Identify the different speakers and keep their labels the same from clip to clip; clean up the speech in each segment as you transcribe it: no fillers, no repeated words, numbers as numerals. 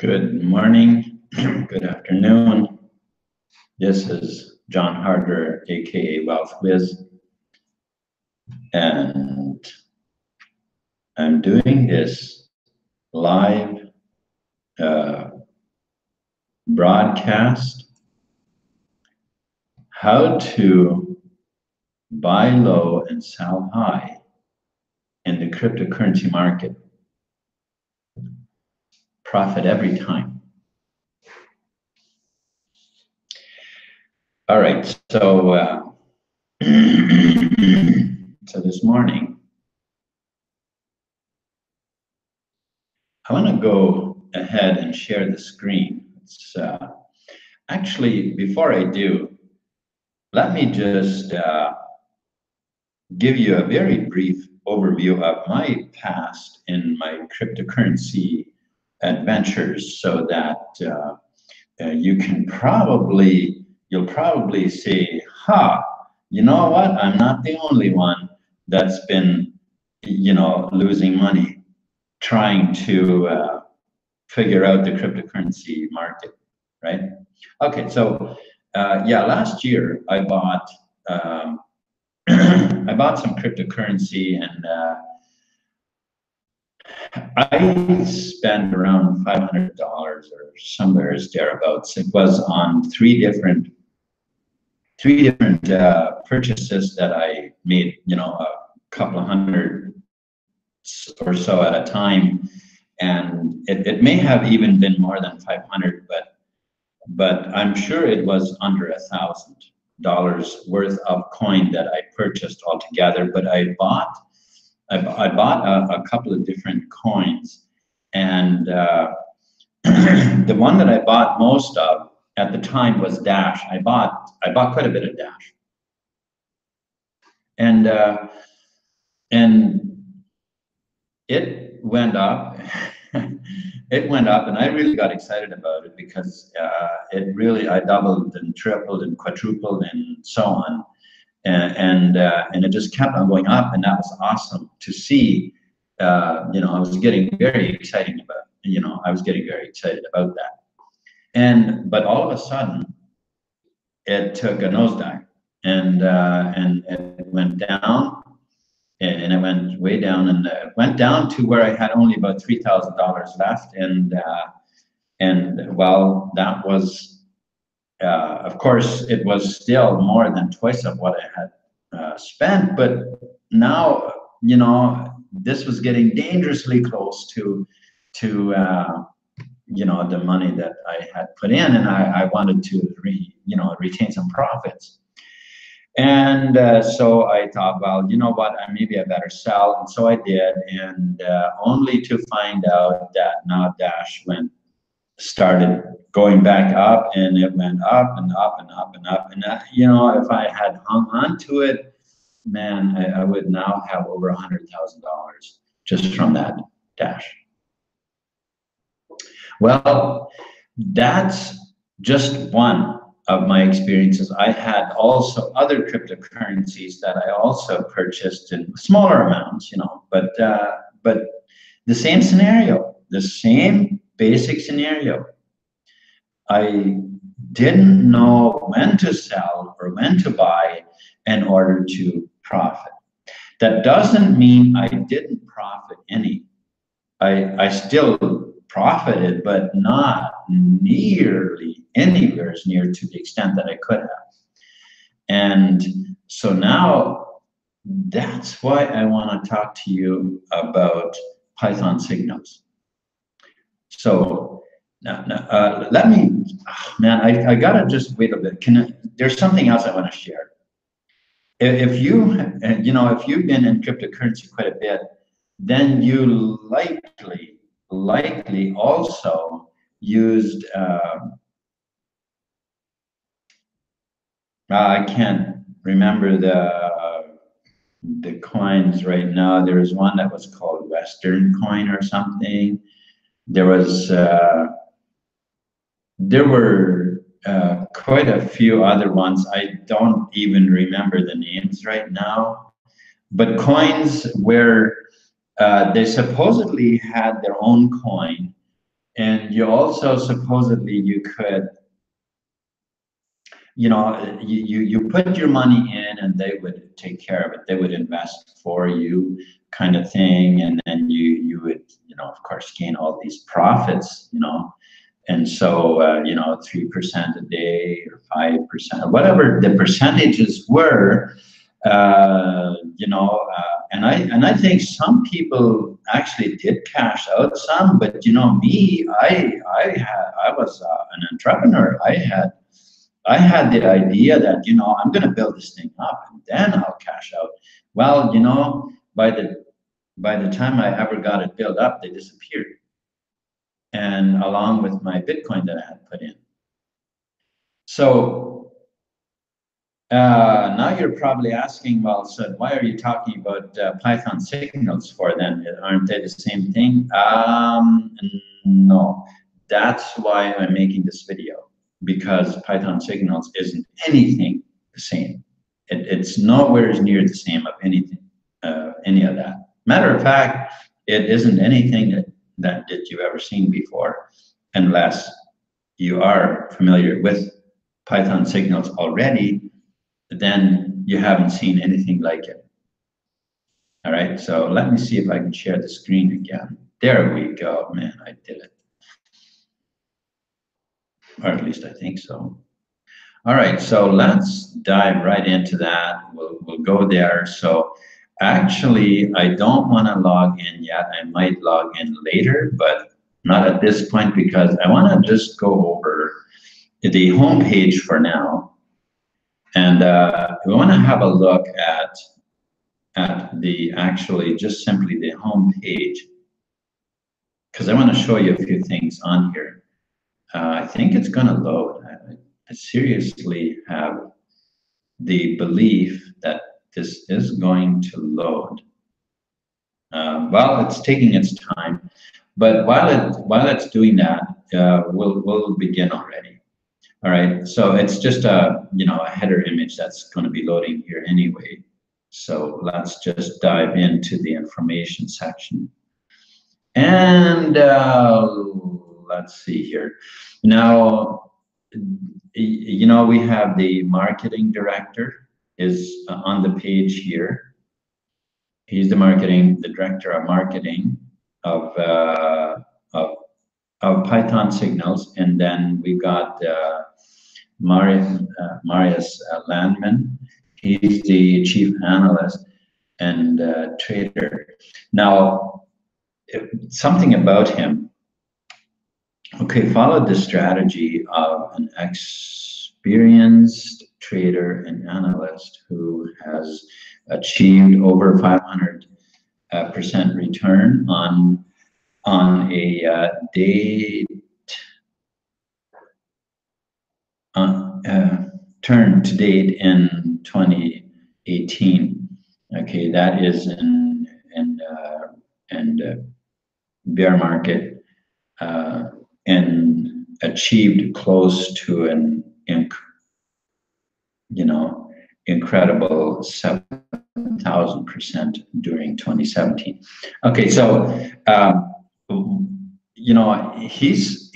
Speaker 1: Good morning, good afternoon. This is John Harder, aka Wealth Wiz, and I'm doing this live broadcast, how to buy low and sell high in the cryptocurrency market. Profit every time. All right, so so this morning, I want to go ahead and share the screen. It's actually, before I do, let me just give you a very brief overview of my past in my cryptocurrency adventures, so that you'll probably say, you know what? I'm not the only one that's been, losing money trying to figure out the cryptocurrency market, right? Okay, so last year I bought I bought some cryptocurrency, and I spent around $500 or somewhere thereabouts. It was on three different purchases that I made, a couple of hundred or so at a time, and it may have even been more than 500, but I'm sure it was under $1,000 worth of coin that I purchased altogether. But I bought a couple of different coins, and the one that I bought most of at the time was Dash. I bought quite a bit of Dash, and it went up. It went up, and I really got excited about it because I doubled and tripled and quadrupled and so on, and it just kept on going up, and that was awesome to see. I was getting very excited about that, but all of a sudden it took a nosedive, and it went down. And it went way down, and it went down to where I had only about $3,000 left, and well, that was, of course, it was still more than twice of what I had spent. But now, this was getting dangerously close to the money that I had put in, and I wanted to retain some profits. And so I thought, well, you know what, maybe I better sell. And so I did, and only to find out that now Dash started going back up, and it went up and up and up and up. And if I had hung on to it, man, I would now have over $100,000 just from that Dash. Well, that's just one of my experiences. I had also other cryptocurrencies that I also purchased in smaller amounts, but the same scenario, the same basic scenario. I didn't know when to sell or when to buy in order to profit. That doesn't mean I didn't profit any. I still profited, but not nearly anywhere near to the extent that I could have. And so now that's why I want to talk to you about Python signals. So now let me, I gotta just wait a bit. There's something else I want to share. If you've been in cryptocurrency quite a bit, then you likely also used I can't remember the coins right now. There was one that was called Western coin or something. There were quite a few other ones. I don't even remember the names right now, but coins where they supposedly had their own coin, And you also supposedly you could, you know, you put your money in and they would take care of it. They would invest for you, kind of thing. And then you would, you know, of course, gain all these profits, you know. And so, you know, 3% a day or 5%, whatever the percentages were, you know, and I think some people actually did cash out some, but you know, me, I was an entrepreneur. I had the idea that, you know, I'm going to build this thing up and then I'll cash out. Well, you know, by the time I ever got it built up, they disappeared, and along with my Bitcoin that I had put in. So now you're probably asking, well, so why are you talking about Python signals for then? Aren't they the same thing? No, that's why I'm making this video, because Python signals isn't anything the same. It's nowhere near the same of anything, any of that. Matter of fact, it isn't anything that you've ever seen before, unless you are familiar with Python signals already. Then you haven't seen anything like it. All right, so let me see if I can share the screen again. There we go, man, I did it. Or at least I think so. All right, so let's dive right into that. We'll go there. So actually, I don't want to log in yet. I might log in later, but not at this point, because I want to just go over the home page for now. And we want to have a look at the actually just simply the home page, because I want to show you a few things on here. I think it's going to load. I seriously have the belief that this is going to load. Well, it's taking its time, but while it's doing that, we'll begin already. All right, so it's just a, you know, a header image that's going to be loading here anyway. So let's just dive into the information section. And let's see here. Now, you know, we have the marketing director is on the page here. He's the director of marketing of Python signals. And then we've got Marius Landman. He's the chief analyst and trader. Now, something about him. Okay, followed the strategy of an experienced trader and analyst who has achieved over 500% return on a turn to date in 2018. Okay, that is in bear market, and achieved close to an incredible 7,000% during 2017. Okay, so you know, he's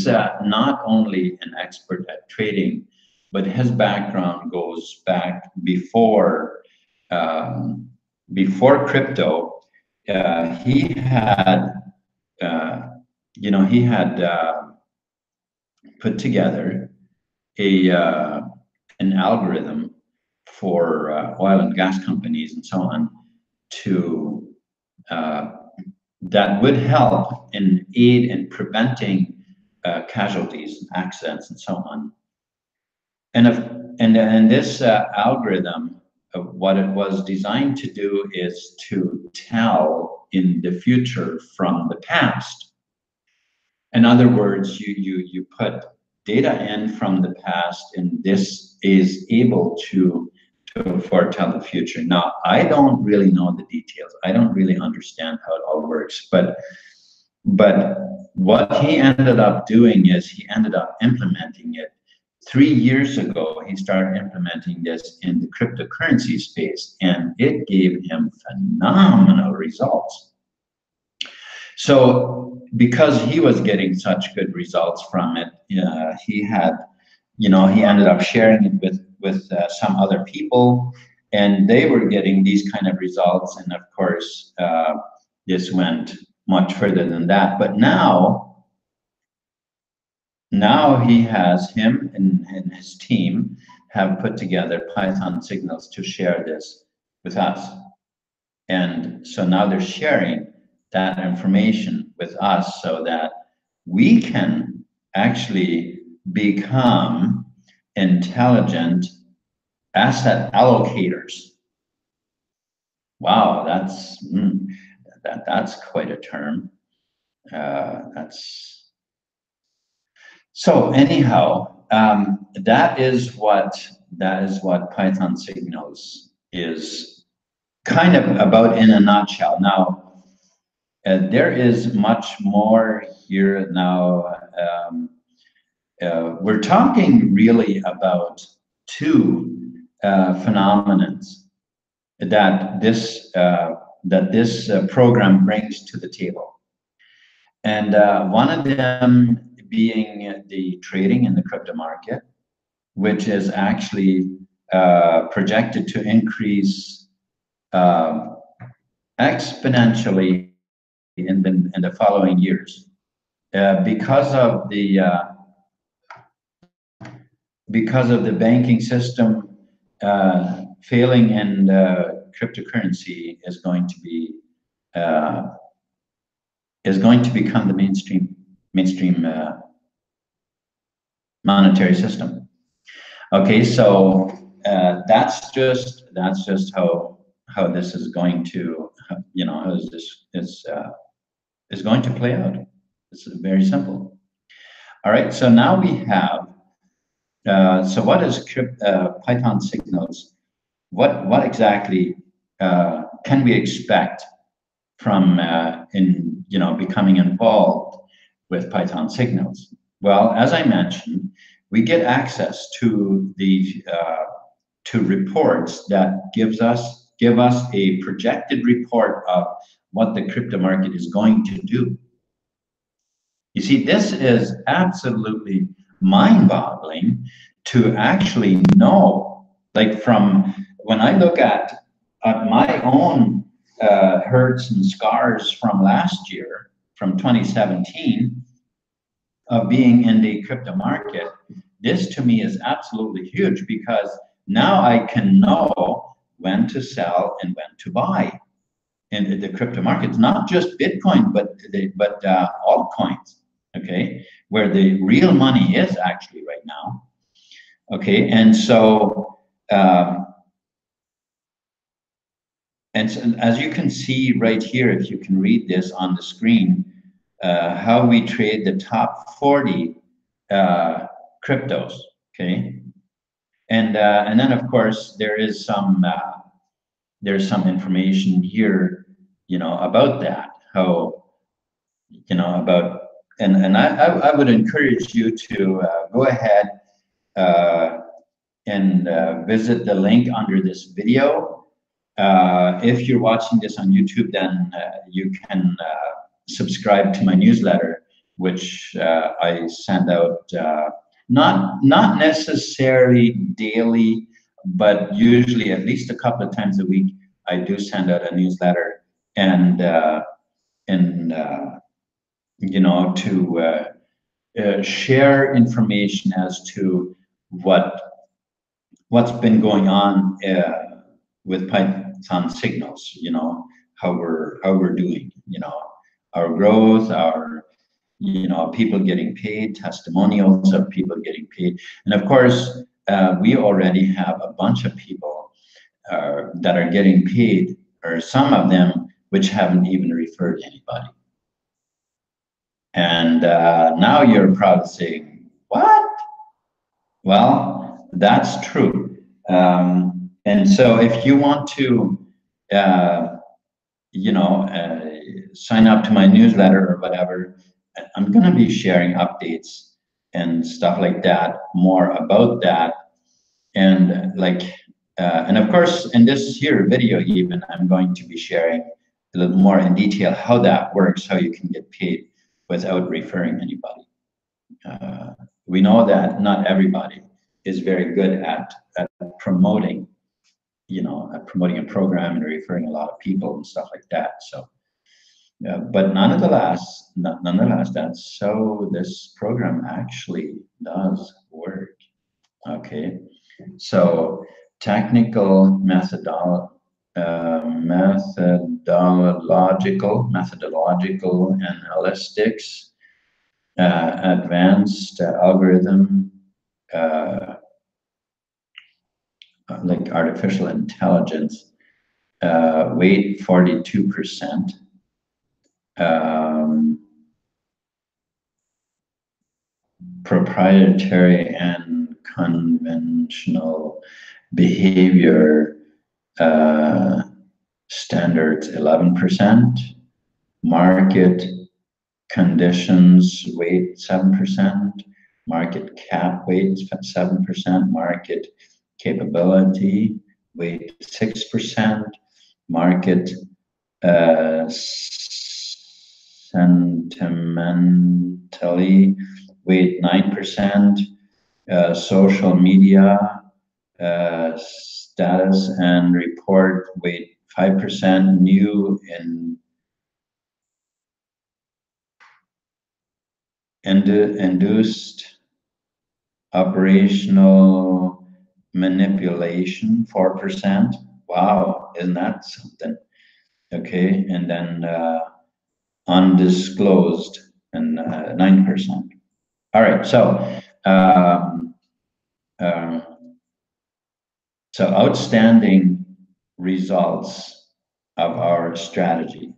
Speaker 1: not only an expert at trading, but his background goes back before crypto. He had put together an algorithm for oil and gas companies and so on to that would help and aid in preventing casualties, accidents, and so on. And this algorithm, what it was designed to do is to tell in the future from the past. In other words, you put data in from the past, and this is able to foretell the future. Now, I don't really know the details. I don't really understand how it all works, but what he ended up doing is he ended up implementing it. 3 years ago, he started implementing this in the cryptocurrency space, and it gave him phenomenal results. So because he was getting such good results from it, he had, he ended up sharing it with some other people, and they were getting these kind of results. And of course, this went much further than that. But now him and his team have put together Python signals to share this with us. And so now they're sharing that information with us so that we can actually become intelligent asset allocators. Wow, that's quite a term. So anyhow, that is what Python signals is kind of about in a nutshell. Now, there is much more here now. We're talking really about two phenomena that this program brings to the table, and one of them being the trading in the crypto market, which is actually projected to increase exponentially in the following years, because of the banking system failing, and cryptocurrency is going to become the mainstream monetary system. Okay, so that's just how this is going to, how this is going to play out. This is very simple. All right, so now we have, so what is Python signals? What exactly can we expect from becoming involved with Python signals? Well, as I mentioned, we get access to the to reports that give us a projected report of what the crypto market is going to do. You see, this is absolutely mind-boggling to actually know. Like, from when I look at my own hurts and scars from last year, from 2017, of being in the crypto market, this to me is absolutely huge, because now I can know when to sell and when to buy in the crypto markets, not just Bitcoin, but altcoins, okay, where the real money is actually right now. Okay, and so and as you can see right here, if you can read this on the screen, how we trade the top 40 cryptos, okay, and then of course there's some information here, about that, how, about, and I would encourage you to go ahead and visit the link under this video. If you're watching this on YouTube, then you can subscribe to my newsletter, which I send out not necessarily daily, but usually at least a couple of times a week. I do send out a newsletter, and to share information as to what's been going on with Python signals. How we're doing. Our growth, our people getting paid, testimonials of people getting paid, and of course we already have a bunch of people that are getting paid, or some of them which haven't even referred anybody. And now you're probably saying, what? Well, that's true. And so if you want to, sign up to my newsletter or whatever, I'm going to be sharing updates and stuff like that, more about that. And and of course, in this here video even, I'm going to be sharing a little more in detail how that works, how you can get paid without referring anybody. We know that not everybody is very good at promoting, at promoting a program and referring a lot of people and stuff like that. So, but nonetheless, that's so this program actually does work. Okay, so technical methodological analytics, advanced algorithm, like artificial intelligence, weight 42%. Proprietary and conventional behavior standards 11%, market conditions weight 7%, market cap weight 7%, market capability weight 6%, market sentimentally weight 9%, social media status and report weight 5%, new induced operational manipulation 4%. Wow, isn't that something? Okay, and then undisclosed and 9%. All right, so so outstanding results of our strategy.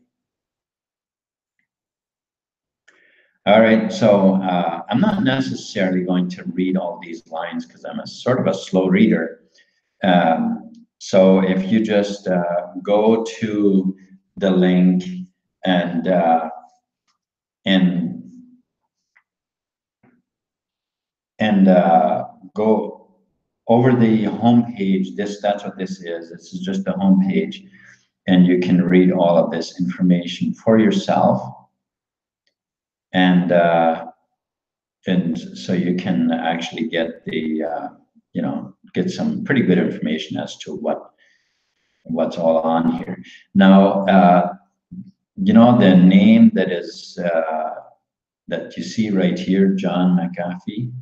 Speaker 1: All right, so I'm not necessarily going to read all these lines because I'm a sort of a slow reader. So if you just go to the link and go over the home page, that's what this is. This is just the home page, and you can read all of this information for yourself. And so you can actually get the get some pretty good information as to what's all on here. Now, the name that is that you see right here, John McAfee.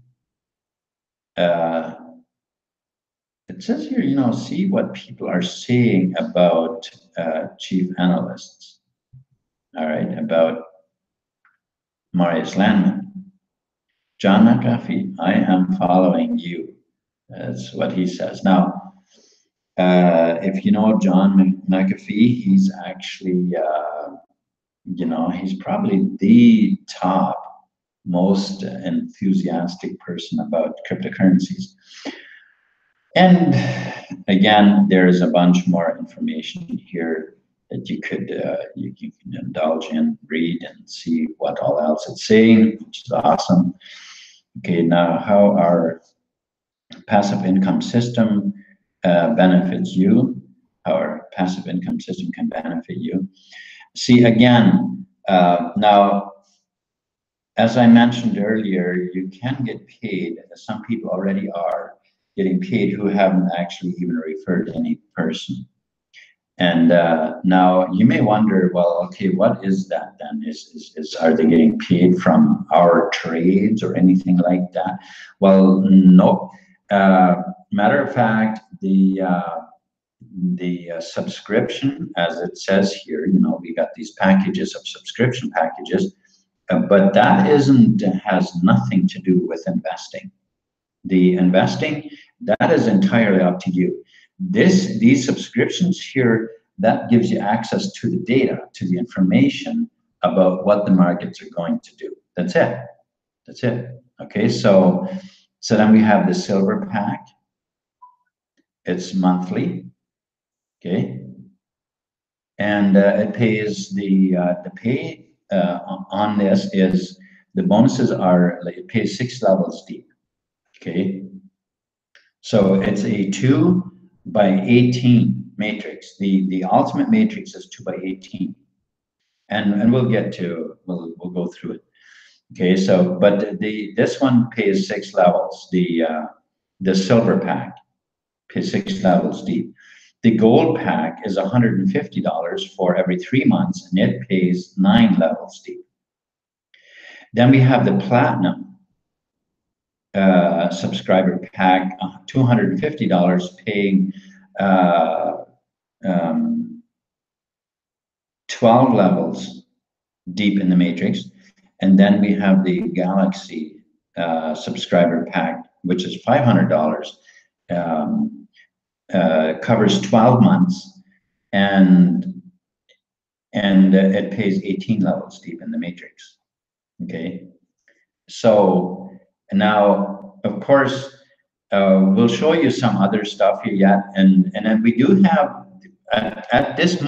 Speaker 1: It says here, see what people are saying about chief analysts. All right, about Marius Landman. John McAfee, I am following you. That's what he says. Now, if you know John McAfee, he's actually, he's probably the top most enthusiastic person about cryptocurrencies. And again, there is a bunch more information here that you can indulge in, read, and see what all else it's saying, which is awesome. Okay, now how our passive income system benefits you, how our passive income system can benefit you. See, again, now, as I mentioned earlier, you can get paid, as some people already are getting paid who haven't actually even referred any person. And now you may wonder, well, okay, what is that then? Are they getting paid from our trades or anything like that? Well, no. Matter of fact, the subscription, as it says here, we got these packages of subscription packages, but that has nothing to do with investing. The investing, that is entirely up to you. These subscriptions here, that gives you access to the data, to the information about what the markets are going to do. That's it. That's it. Okay, so then we have the silver pack. It's monthly. Okay, and it pays the pay on this is the bonuses are like it pays 6 levels deep. Okay, so it's a 2x18 matrix. The ultimate matrix is 2x18, and we'll go through it. Okay, so but this one pays 6 levels. The silver pack pays 6 levels deep. The gold pack is $150 for every 3 months, and it pays 9 levels deep. Then we have the platinum subscriber pack, $250, paying 12 levels deep in the matrix. And then we have the Galaxy subscriber pack, which is $500, covers 12 months, and it pays 18 levels deep in the matrix. Okay, so now, of course, we'll show you some other stuff here yet, and then we do have at the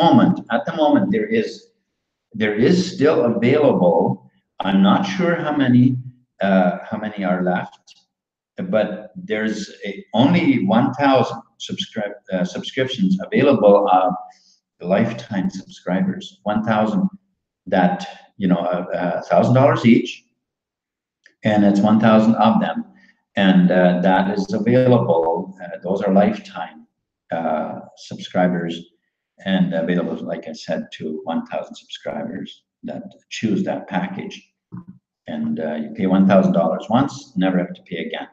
Speaker 1: moment there is still available. I'm not sure how many are left, but there's only 1,000 subscriptions available of lifetime subscribers. 1,000 that, you know, $1,000 each, and it's 1,000 of them, and that is available. Those are lifetime subscribers, and available, like I said, to 1,000 subscribers that choose that package. And you pay $1,000 once, never have to pay again.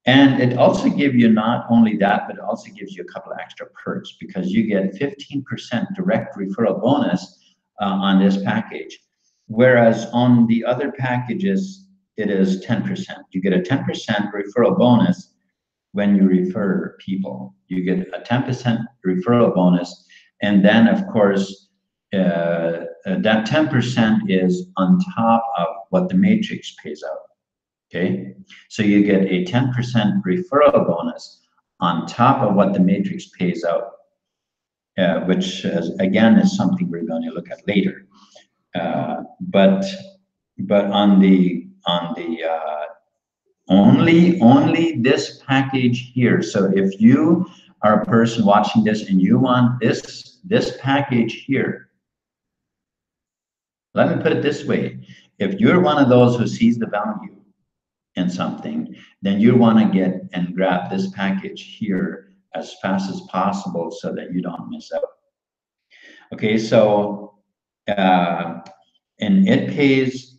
Speaker 1: And it also gives you not only that, but it also gives you a couple of extra perks, because you get 15% direct referral bonus on this package. Whereas on the other packages, it is 10%. You get a 10% referral bonus when you refer people. You get a 10% referral bonus. And then, of course, that 10% is on top of what the matrix pays out. Okay, so you get a 10% referral bonus on top of what the matrix pays out, which again is something we're going to look at later. But on the only this package here. So if you are a person watching this and you want this package here, let me put it this way: if you're one of those who sees the value in something, then you want to get and grab this package here as fast as possible so that you don't miss out. Okay, so and it pays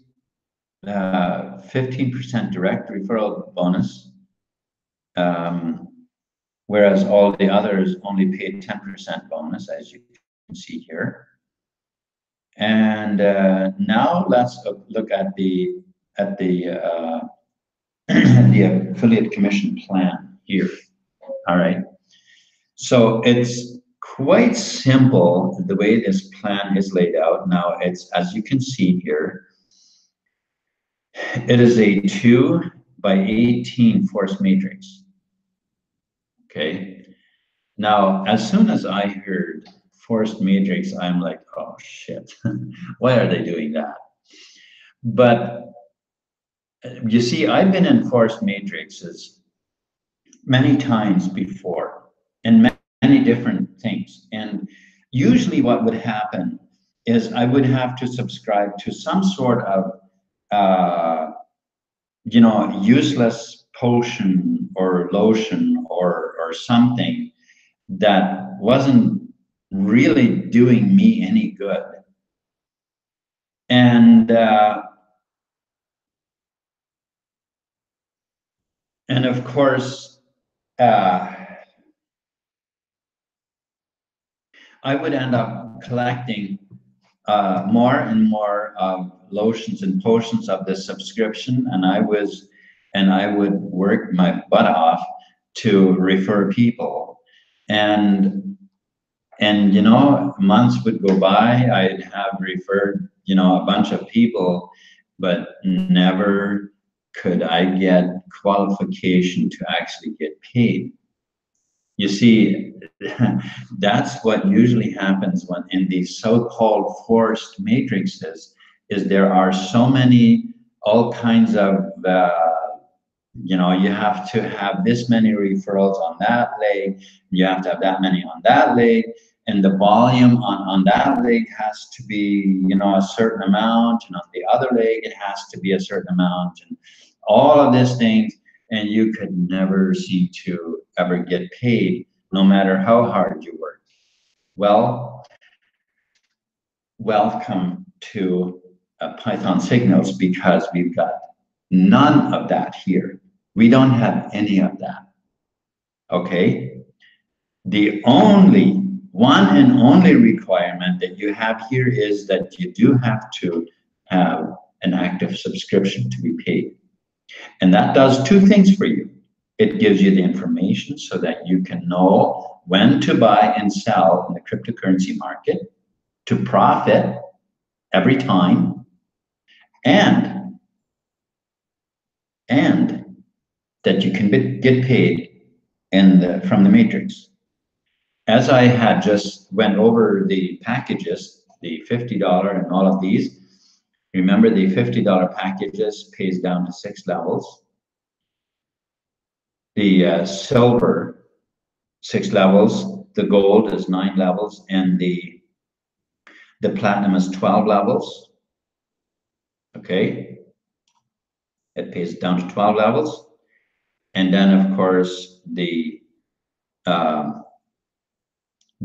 Speaker 1: 15% direct referral bonus, whereas all the others only pay 10% bonus, as you can see here. And now let's look at the the affiliate commission plan here. All right, so it's quite simple the way this plan is laid out. Now it's, as you can see here, it is a 2x18 force matrix. Okay, now as soon as I heard forced matrix, I'm like, oh shit, why are they doing that? But you see, I've been in forced matrices many times before, and many different things. And usually what would happen is I would have to subscribe to some sort of, you know, useless potion or lotion or something that wasn't really doing me any good. And of course, I would end up collecting more and more lotions and potions of this subscription, and I would work my butt off to refer people, and you know, months would go by. I'd have referred, you know, a bunch of people, but never could I get qualification to actually get paid. You see, that's what usually happens when in these so-called forced matrices, is there are so many, all kinds of, you know, you have to have this many referrals on that leg, you have to have that many on that leg, and the volume on that leg has to be, you know, a certain amount, and on the other leg it has to be a certain amount, and all of these things, and you could never seem to ever get paid, no matter how hard you work. Well, welcome to Python Signals, because we've got none of that here. We don't have any of that, okay? The only one and only requirement that you have here is that you do have to have an active subscription to be paid. And that does two things for you. It gives you the information so that you can know when to buy and sell in the cryptocurrency market to profit every time, and that you can get paid from the matrix. As I had just went over the packages, the $50 and all of these, remember the $50 packages pays down to 6 levels. The silver, 6 levels, the gold is 9 levels, and the platinum is 12 levels. Okay, it pays down to 12 levels. And then of course the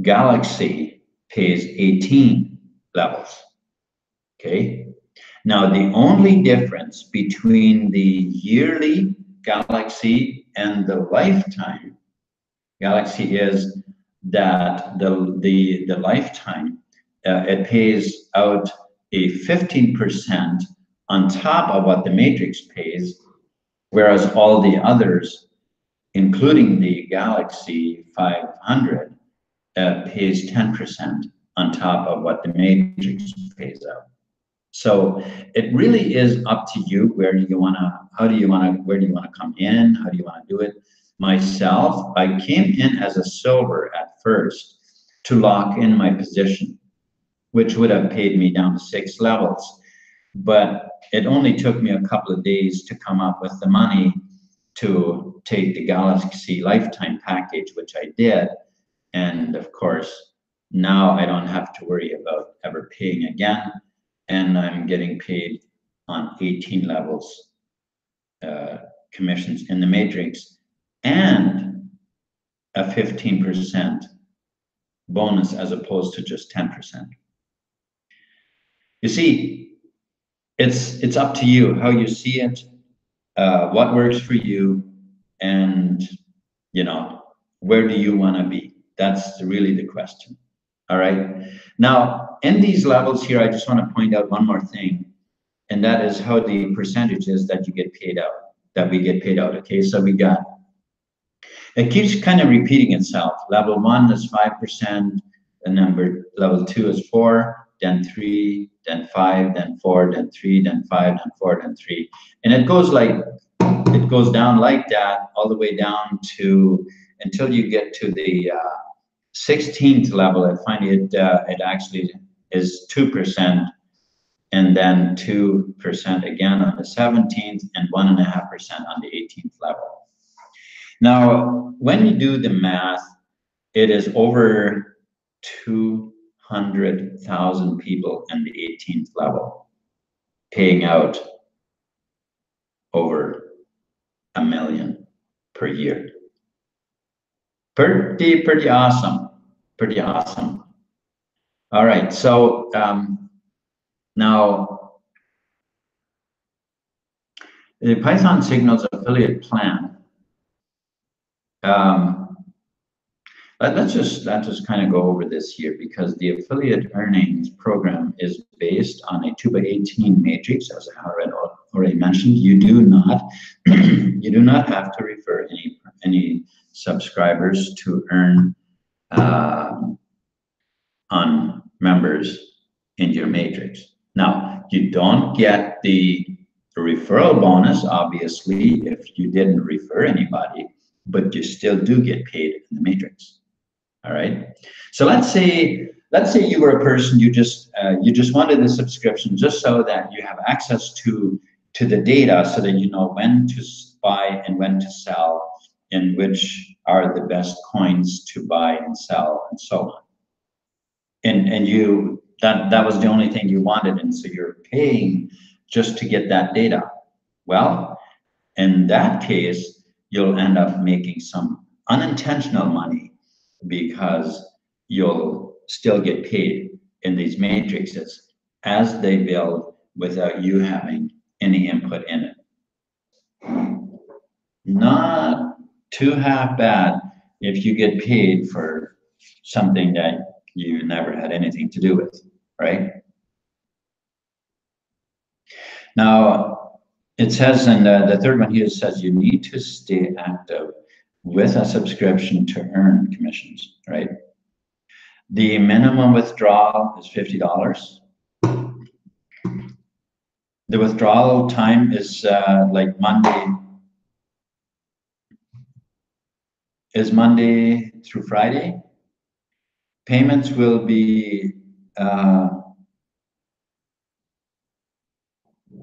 Speaker 1: Galaxy pays 18 levels. Okay, now the only difference between the yearly Galaxy and the lifetime Galaxy is that the lifetime, it pays out a 15% on top of what the matrix pays, whereas all the others, including the Galaxy 500, pays 10% on top of what the matrix pays out. So it really is up to you. Where do you want to come in? How do you want to do it? Myself, I came in as a silver at first to lock in my position, which would have paid me down to 6 levels. But it only took me a couple of days to come up with the money to take the Galaxy lifetime package, which I did. And of course, now I don't have to worry about ever paying again. And I'm getting paid on 18 levels commissions in the matrix, and a 15% bonus as opposed to just 10%. You see, it's up to you how you see it, what works for you, and you know, where do you want to be? That's really the question. All right. Now, in these levels here, I just want to point out one more thing, and that is how the percentages that you get paid out, that we get paid out. Okay, so we got, it keeps kind of repeating itself. Level 1 is 5%, and level 2 is 4, then 3, then 5, then 4, then 3, then 5, then 4, then 3, and it goes down like that all the way down to until you get to the 16th level. I find it actually is 2%, and then 2% again on the 17th, and 1.5% on the 18th level. Now, when you do the math, it is over 200,000 people in the 18th level paying out over $1 million per year. Pretty awesome. Pretty awesome. All right, so now the Python Signals affiliate plan. Let's just kind of go over this here, because the affiliate earnings program is based on a 2x18 matrix, as I already mentioned. You do not have to refer any subscribers to earn on members in your matrix. Now, you don't get the referral bonus, obviously, if you didn't refer anybody, but you still do get paid in the matrix. All right. So let's say you were a person, you just wanted the subscription just so that you have access to the data, so that you know when to buy and when to sell, and which are the best coins to buy and sell, and so on. and you, that was the only thing you wanted, and so you're paying just to get that data. Well, in that case, you'll end up making some unintentional money because you'll still get paid in these matrices as they build without you having any input in it. Not too half bad if you get paid for something that you never had anything to do with, right? Now, it says in the third one here, says you need to stay active with a subscription to earn commissions, right? The minimum withdrawal is $50. The withdrawal time is like Monday through Friday. Payments will be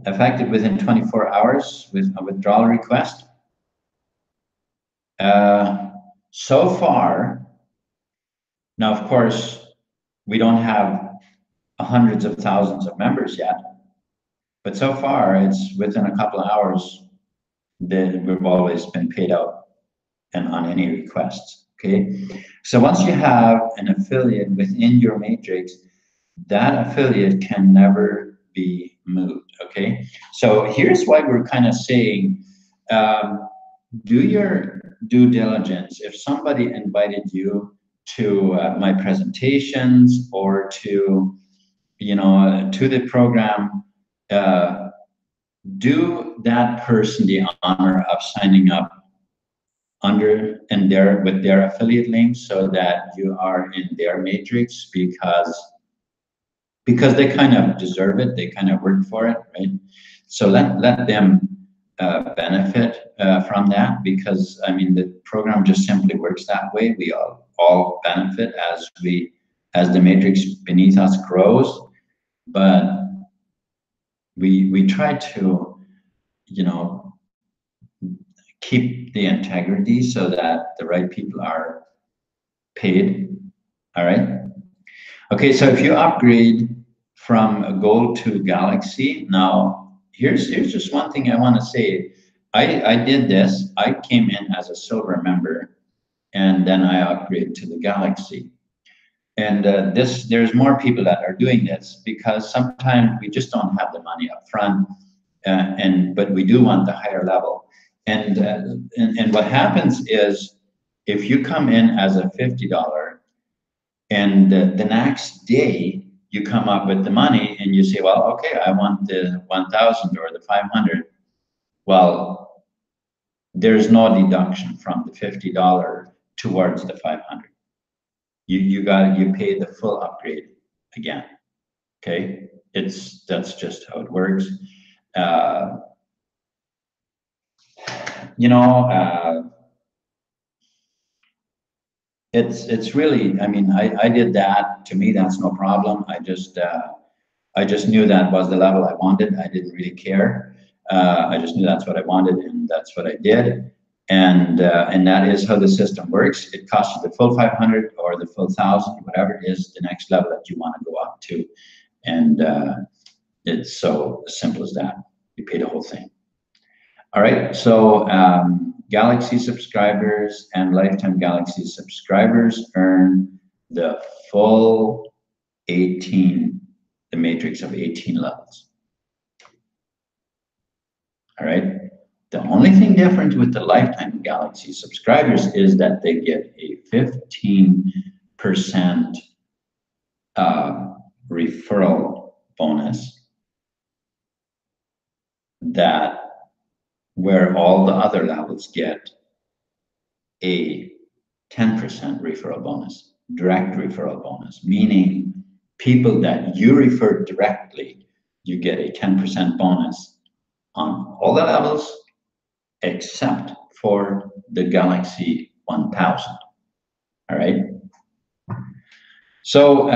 Speaker 1: effective within 24 hours with a withdrawal request. So far, now of course, we don't have hundreds of thousands of members yet, but so far it's within a couple of hours that we've always been paid out and on any requests, okay? So once you have an affiliate within your matrix, that affiliate can never be moved, okay? So here's why we're kind of saying, do your due diligence. If somebody invited you to my presentations or to, you know, to the program, do that person the honor of signing up under and there with their affiliate link so that you are in their matrix, because they kind of deserve it, they kind of work for it, right? So let them benefit from that, because I mean the program just simply works that way. We all benefit as the matrix beneath us grows, but we try to, you know, keep the integrity so that the right people are paid. All right. Okay, so if you upgrade from Gold to Galaxy, now here's just one thing I want to say. I did this. I came in as a silver member, and then I upgraded to the Galaxy. And there's more people that are doing this, because sometimes we just don't have the money up front, but we do want the higher level. And what happens is, if you come in as a $50, and the next day you come up with the money and you say, well, okay, I want the 1,000 or the 500. Well, there's no deduction from the $50 towards the 500. You pay the full upgrade again. Okay, that's just how it works. You know, it's really, I mean, I did that. To me, that's no problem. I just knew that was the level I wanted. I didn't really care. I just knew that's what I wanted, and that's what I did. And that is how the system works. It costs you the full 500 or the full 1,000, whatever it is, the next level that you want to go up to. And it's so simple as that. You pay the whole thing. All right, so Galaxy subscribers and Lifetime Galaxy subscribers earn the full 18, the matrix of 18 levels. All right. The only thing different with the Lifetime Galaxy subscribers is that they get a 15% referral bonus, that where all the other levels get a 10% referral bonus, direct referral bonus, meaning people that you refer directly, you get a 10% bonus on all the levels except for the Galaxy 1000. All right. So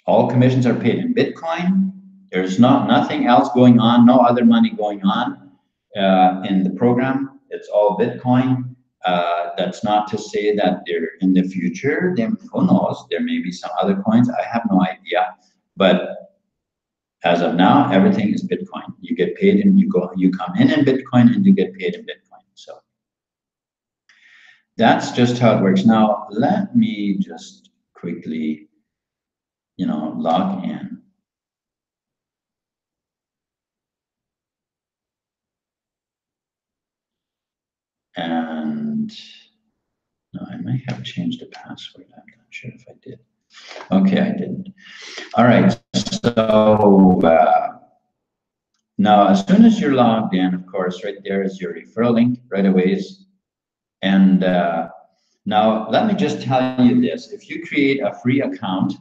Speaker 1: all commissions are paid in Bitcoin. There's nothing else going on, no other money going on in the program. It's all Bitcoin. But that's not to say that they're in the future, then who knows? There may be some other coins. I have no idea. But as of now, everything is Bitcoin. You get paid and you come in Bitcoin and you get paid in Bitcoin. So that's just how it works. Now, let me just quickly, log in. And no, I might have changed the password. I'm not sure if I did. Okay, I didn't. All right, so now as soon as you're logged in, of course, right there is your referral link right away. And now let me just tell you this. If you create a free account,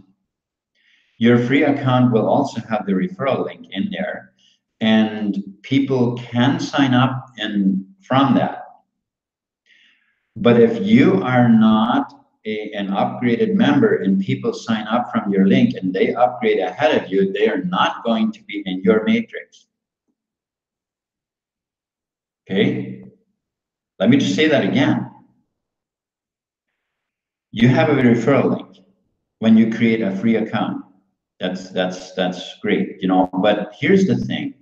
Speaker 1: your free account will also have the referral link in there, and people can sign up from that. But if you are not an upgraded member and people sign up from your link and they upgrade ahead of you, they are not going to be in your matrix. Okay? Let me just say that again. You have a referral link when you create a free account. That's great, but here's the thing.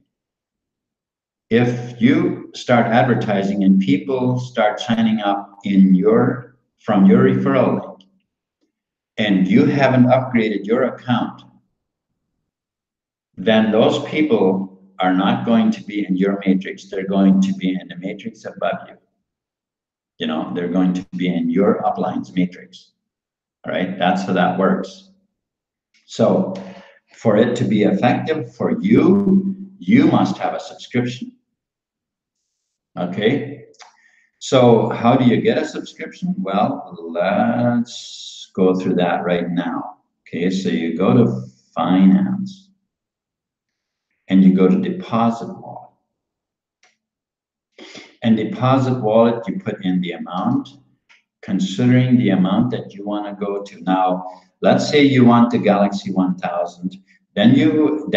Speaker 1: If you start advertising and people start signing up from your referral link, and you haven't upgraded your account, then those people are not going to be in your matrix. They're going to be in the matrix above you. They're going to be in your upline's matrix. All right, that's how that works. So for it to be effective for you, you must have a subscription. Okay, so how do you get a subscription? Well, let's go through that right now. Okay, so you go to Finance and you go to Deposit Wallet. And Deposit Wallet, you put in the amount, considering the amount that you want to go to. Now, let's say you want the Galaxy 1000, then you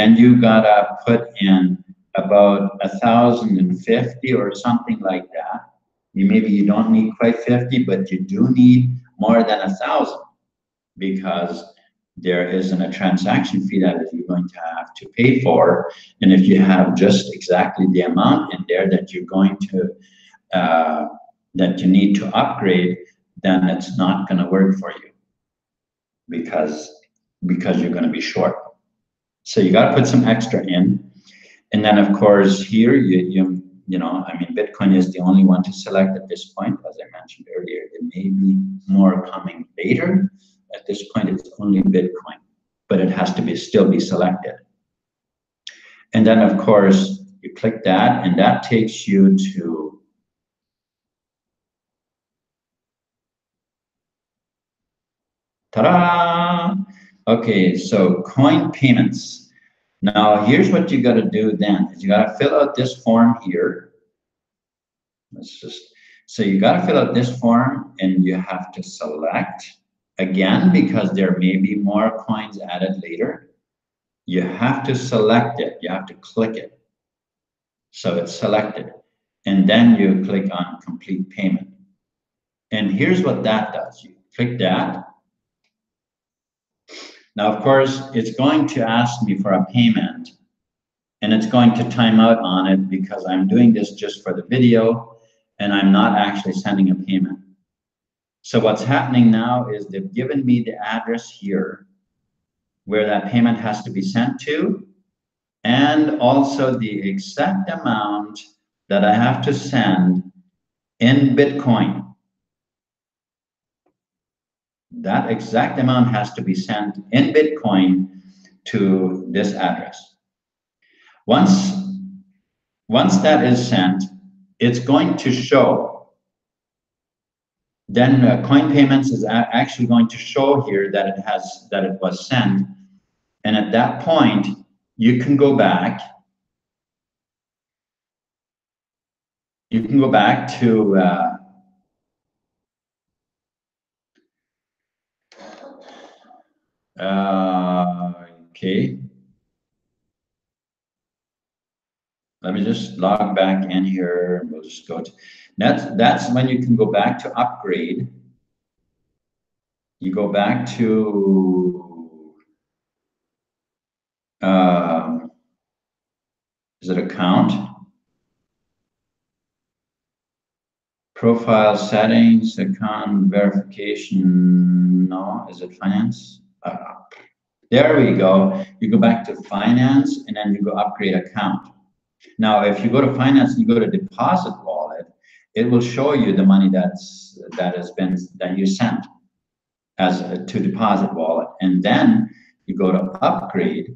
Speaker 1: gotta put in about 1,050 or something like that. Maybe you don't need quite 50, but you do need more than 1,000 because there isn't a transaction fee that you're going to have to pay for. And if you have just exactly the amount in there that you're going to that you need to upgrade, then it's not going to work for you because you're going to be short. So you got to put some extra in. And then of course here Bitcoin is the only one to select at this point. As I mentioned earlier, there may be more coming later. At this point, it's only Bitcoin, but it has to still be selected. And then of course you click that, and that takes you to ta-da! Okay, so coin payments. Now, here's what you got to do then, is you got to fill out this form here. So you got to fill out this form, and you have to select, again, because there may be more coins added later. You have to select it. You have to click it. So it's selected. And then you click on complete payment. And here's what that does. You click that. Now, of course, it's going to ask me for a payment, and it's going to time out on it because I'm doing this just for the video and I'm not actually sending a payment. So what's happening now is they've given me the address here where that payment has to be sent to, and also the exact amount that I have to send in Bitcoin. That exact amount has to be sent in Bitcoin to this address. Once that is sent, it's going to show. Then Coin Payments is actually going to show here that it was sent, and at that point you can go back. You can go back to okay. let me just log back in here. We'll just go to, that's when you can go back to upgrade. You go back to, is it account? Profile settings, account verification, no, is it finance? There we go. You go back to finance and then you go upgrade account. Now, if you go to finance and you go to deposit wallet, it will show you the money that you sent as to deposit wallet, and then you go to upgrade.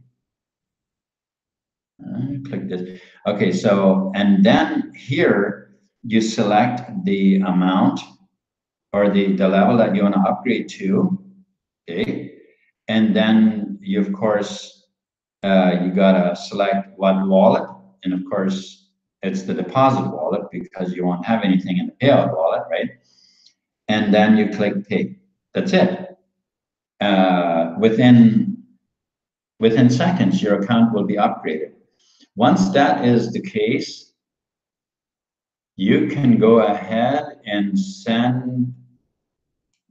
Speaker 1: Click this. Okay, so and then here you select the amount or the level that you want to upgrade to. Okay, and then you of course you gotta select what wallet. And of course, it's the deposit wallet because you won't have anything in the payout wallet, right? And then you click pay. That's it. Within seconds, your account will be upgraded. Once that is the case, you can go ahead and send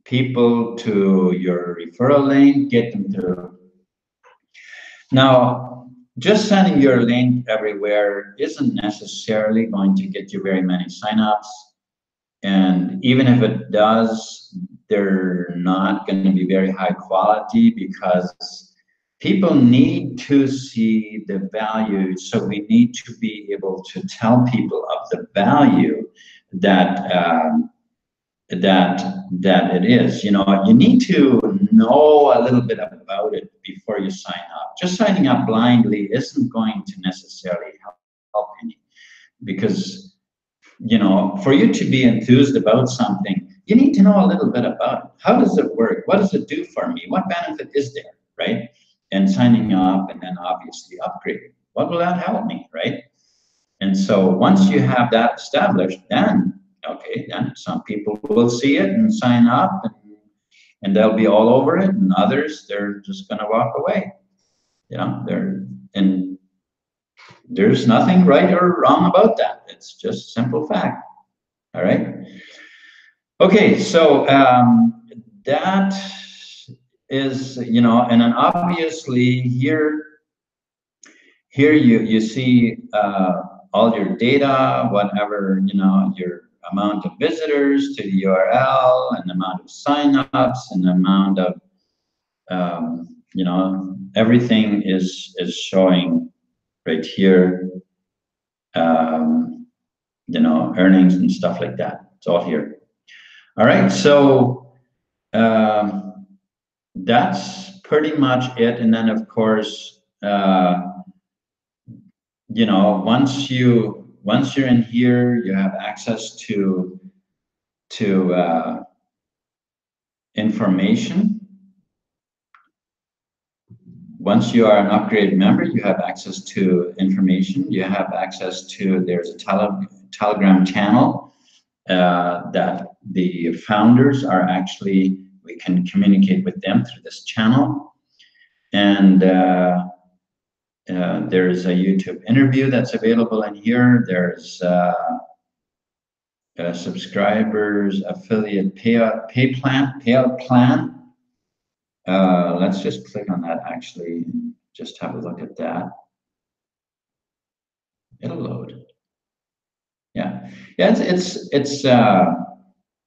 Speaker 1: people to your referral link, get them through. Now, just sending your link everywhere isn't necessarily going to get you very many signups. And even if it does, they're not going to be very high quality because people need to see the value. So we need to be able to tell people of the value that that it is. You know, you need to know a little bit about it before you sign up. Just signing up blindly isn't going to necessarily help any, because, you know, for you to be enthused about something, you need to know a little bit about it. How does it work? What does it do for me? What benefit is there, right? And signing up and then obviously upgrading. What will that help me, right? And so once you have that established, then okay, then some people will see it and sign up, and they'll be all over it, and others, they're just going to walk away. You know, and there's nothing right or wrong about that. It's just simple fact. All right. Okay, so that is, you know, and then obviously here you see all your data, whatever, you know, your amount of visitors to the URL and the amount of signups and the amount of, you know, everything is showing right here, you know, earnings and stuff like that. It's all here. All right, so that's pretty much it. And then of course, you know, once you're in here, you have access to information. Once you are an upgraded member, you have access to information. You have access to, there's a Telegram channel that the founders are actually, we can communicate with them through this channel. And there's a YouTube interview that's available in here. There's subscribers affiliate payout plan. Let's just click on that actually, just have a look at that. It'll load. Yeah, it's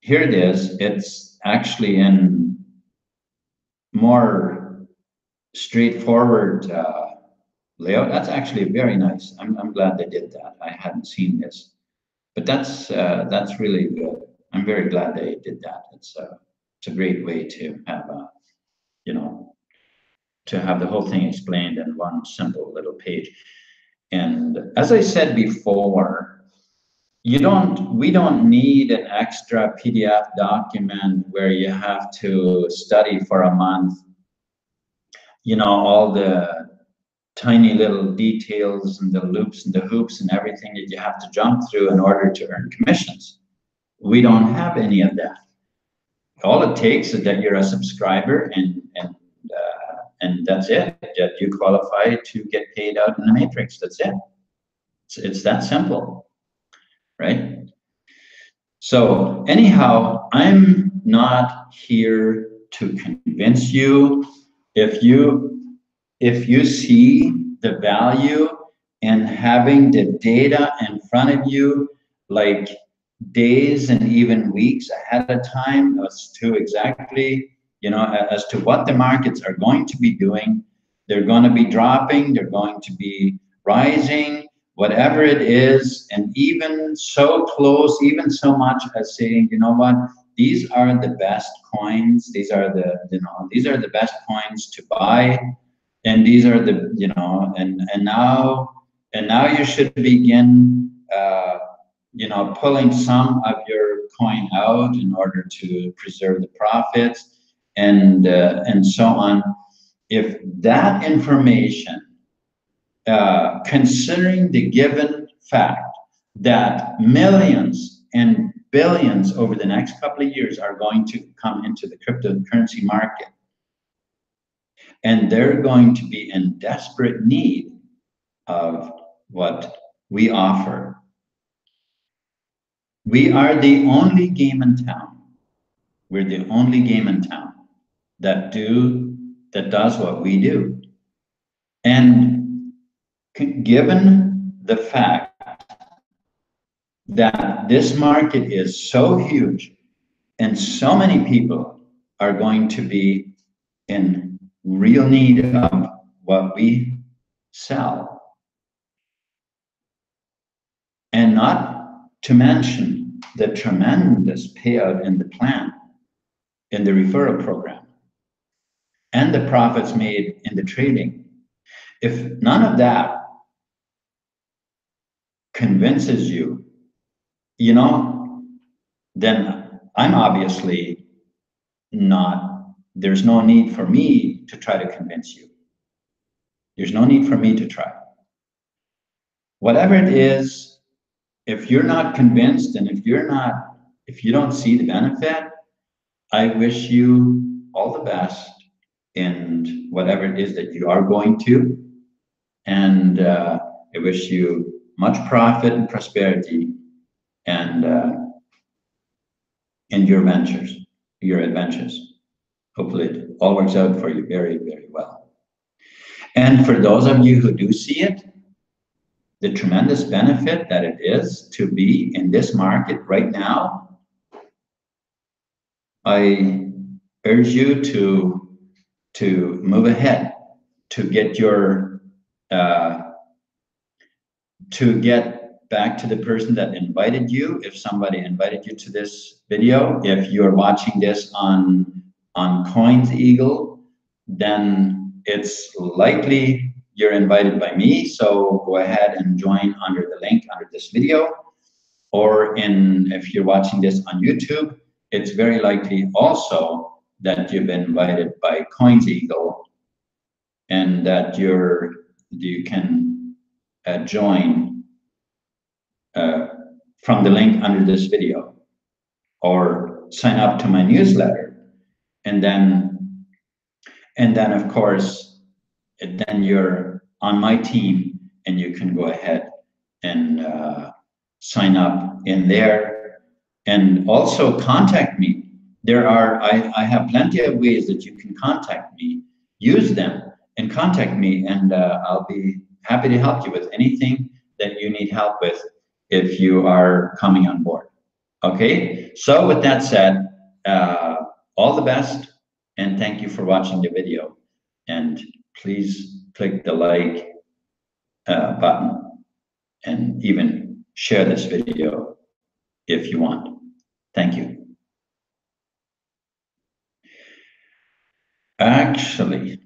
Speaker 1: here it is. It's actually in more straightforward layout. That's actually very nice. I'm glad they did that. I hadn't seen this, but that's really good. I'm very glad they did that. It's a great way to have you know, to have the whole thing explained in one simple little page. And as I said before, we don't need an extra PDF document where you have to study for a month, you know, all the tiny little details and the loops and the hoops and everything that you have to jump through in order to earn commissions. We don't have any of that. All it takes is that you're a subscriber, and that's it. That you qualify to get paid out in the matrix. That's it. It's that simple, right? So anyhow, I'm not here to convince you. If you see the value in having the data in front of you, like days and even weeks ahead of time, as to exactly, as to what the markets are going to be doing, they're going to be dropping, they're going to be rising, whatever it is, and even so close, even so much as saying, you know what, these are the best coins, these are the best coins to buy, and these are the, and now you should begin pulling some of your coin out in order to preserve the profits, and so on. If that information, considering the given fact that millions and billions over the next couple of years are going to come into the cryptocurrency market, and they're going to be in desperate need of what we offer. We are the only game in town. We're the only game in town that does what we do. And given the fact that this market is so huge and so many people are going to be in real need of what we sell, and not to mention the tremendous payout in the plan, in the referral program, and the profits made in the trading. If none of that convinces you, then I'm obviously not, there's no need for me to try to convince you. There's no need for me to try. Whatever it is, if you're not convinced, and if you don't see the benefit, I wish you all the best in whatever it is that you are going to. And I wish you much profit and prosperity and in your adventures. Hopefully it all works out for you very, very well. And for those of you who do see it, the tremendous benefit that it is to be in this market right now, I urge you to move ahead, to get back to the person that invited you. If somebody invited you to this video, if you're watching this on CoinsEagle, then it's likely you're invited by me. So go ahead and join under the link under this video. Or if you're watching this on YouTube, it's very likely also that you've been invited by CoinsEagle, and that you can join from the link under this video, or sign up to my newsletter, and then of course, then you're on my team, and you can go ahead and sign up in there, and also contact me. I have plenty of ways that you can contact me. Use them and contact me, and I'll be happy to help you with anything that you need help with if you are coming on board. Okay, so with that said, all the best, and thank you for watching the video. And please click the like button, and even share this video if you want. Thank you. Actually,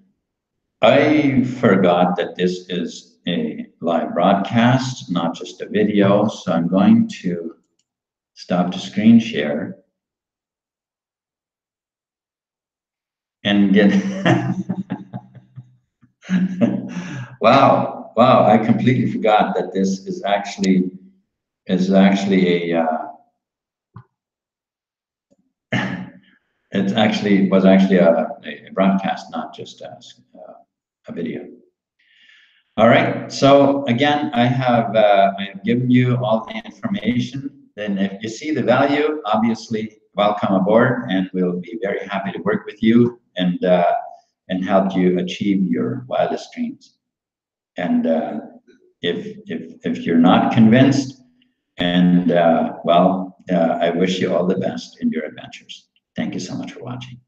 Speaker 1: I forgot that this is a live broadcast, not just a video, so I'm going to stop the screen share and get wow, I completely forgot that this is actually a it was actually a broadcast, not just a video. All right. So again, I have given you all the information. Then if you see the value, obviously welcome aboard, and we'll be very happy to work with you and help you achieve your wildest dreams. And if you're not convinced, and I wish you all the best in your adventures. Thank you so much for watching.